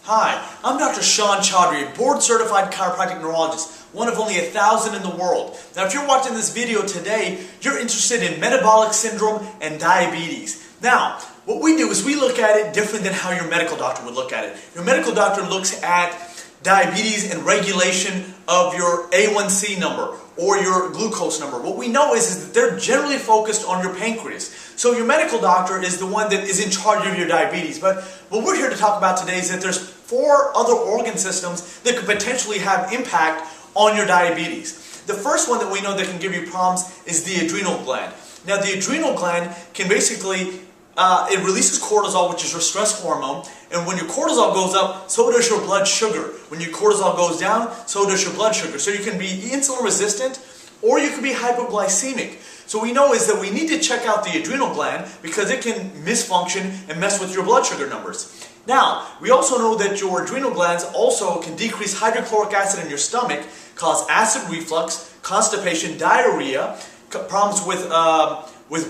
Hi, I'm Dr. Sean Chaudhry, a board-certified chiropractic neurologist, one of only 1,000 in the world. Now, if you're watching this video today, you're interested in metabolic syndrome and diabetes. Now, what we do is we look at it different than how your medical doctor would look at it. Your medical doctor looks at diabetes and regulation of your A1C number or your glucose number. What we know is that they're generally focused on your pancreas. So your medical doctor is the one that is in charge of your diabetes. But what we're here to talk about today is that there's 4 other organ systems that could potentially have impact on your diabetes. The first one that we know that can give you problems is the adrenal gland. Now, the adrenal gland can basically it releases cortisol, which is your stress hormone, and when your cortisol goes up, so does your blood sugar. When your cortisol goes down, so does your blood sugar. So you can be insulin resistant, or you can be hypoglycemic. So we know is that we need to check out the adrenal gland because it can misfunction and mess with your blood sugar numbers. Now, we also know that your adrenal glands also can decrease hydrochloric acid in your stomach, cause acid reflux, constipation, diarrhea, problems with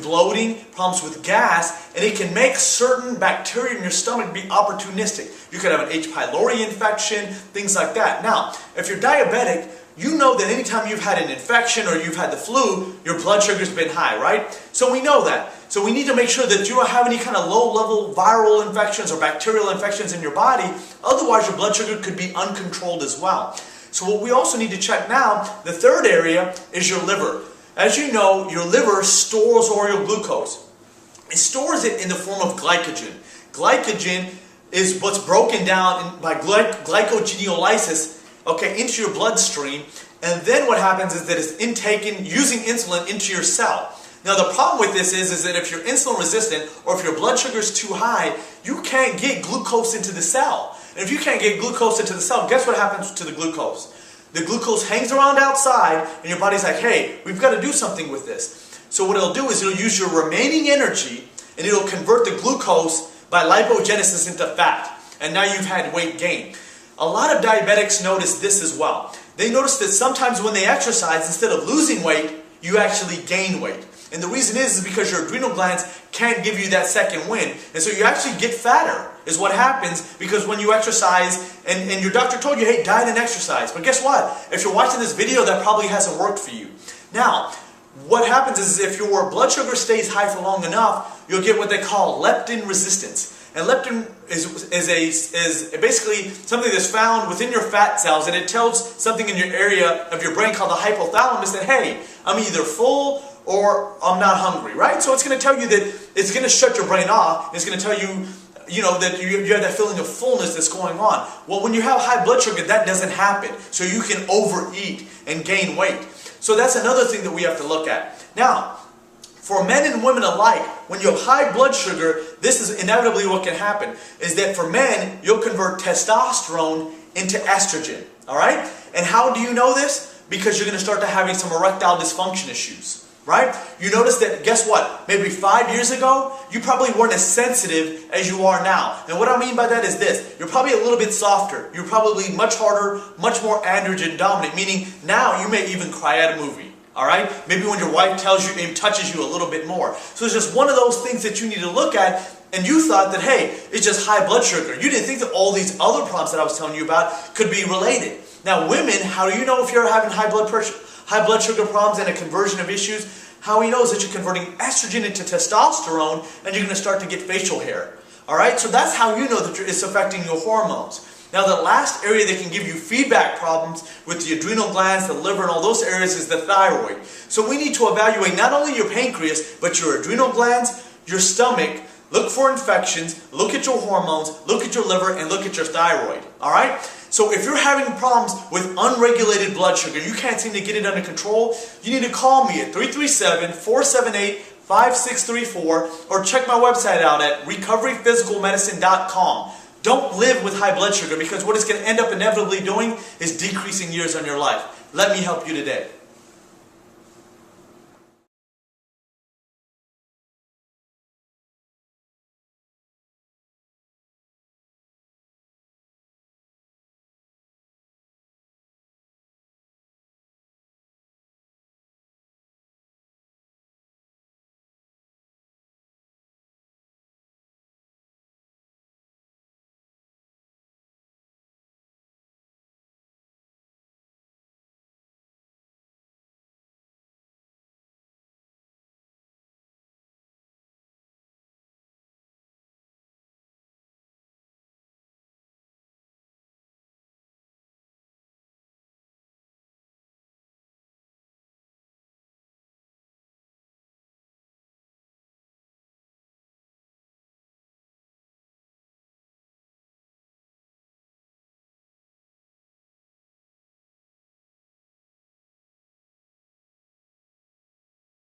bloating, problems with gas, and it can make certain bacteria in your stomach be opportunistic. You could have an H. pylori infection, things like that. Now, if you're diabetic, you know that anytime you've had an infection or you've had the flu, your blood sugar's been high, right? So we know that. So we need to make sure that you don't have any kind of low-level viral infections or bacterial infections in your body. Otherwise, your blood sugar could be uncontrolled as well. So what we also need to check now, the third area, is your liver. As you know, your liver stores oral glucose. It stores it in the form of glycogen. Glycogen is what's broken down by glycogenolysis, into your bloodstream, and then what happens is that it's intaken using insulin into your cell. Now, the problem with this is that if you're insulin resistant or if your blood sugar is too high, you can't get glucose into the cell. And if you can't get glucose into the cell, guess what happens to the glucose? The glucose hangs around outside, and your body's like, hey, we've got to do something with this. So what it'll do is it'll use your remaining energy, and it'll convert the glucose by lipogenesis into fat. And now you've had weight gain. A lot of diabetics notice this as well. They notice that sometimes when they exercise, instead of losing weight, you actually gain weight. And the reason is because your adrenal glands can't give you that second wind. And so you actually get fatter, is what happens, because when you exercise, and your doctor told you, hey, diet and exercise. But guess what? If you're watching this video, that probably hasn't worked for you. Now, what happens is if your blood sugar stays high for long enough, you'll get what they call leptin resistance. And leptin is basically something that's found within your fat cells, and it tells something in your area of your brain called the hypothalamus that, hey, I'm either full or I'm not hungry, right? So it's going to tell you that it's going to shut your brain off. It's going to tell you, that you have that feeling of fullness that's going on. Well, when you have high blood sugar, that doesn't happen. So you can overeat and gain weight. So that's another thing that we have to look at. Now, for men and women alike, when you have high blood sugar, this is inevitably what can happen, is that for men, you'll convert testosterone into estrogen, all right? And how do you know this? Because you're going to start to having some erectile dysfunction issues. Right? You notice that, guess what? Maybe 5 years ago, you probably weren't as sensitive as you are now. And what I mean by that is this. You're probably a little bit softer. You're probably much harder, much more androgen dominant, meaning now you may even cry at a movie. Alright? Maybe when your wife tells you and touches you a little bit more. So it's just one of those things that you need to look at, and you thought that, hey, it's just high blood sugar. You didn't think that all these other problems that I was telling you about could be related. Now, women, how do you know if you're having high blood sugar problems and a conversion of issues? How he knows that you're converting estrogen into testosterone and you're going to start to get facial hair. Alright, so that's how you know that it's affecting your hormones. Now, the last area that can give you feedback problems with the adrenal glands, the liver, and all those areas is the thyroid. So we need to evaluate not only your pancreas, but your adrenal glands, your stomach, look for infections, look at your hormones, look at your liver, and look at your thyroid. Alright? So if you're having problems with unregulated blood sugar, you can't seem to get it under control, you need to call me at 337-478-5634 or check my website out at recoveryphysicalmedicine.com. Don't live with high blood sugar because what it's going to end up inevitably doing is decreasing years on your life. Let me help you today.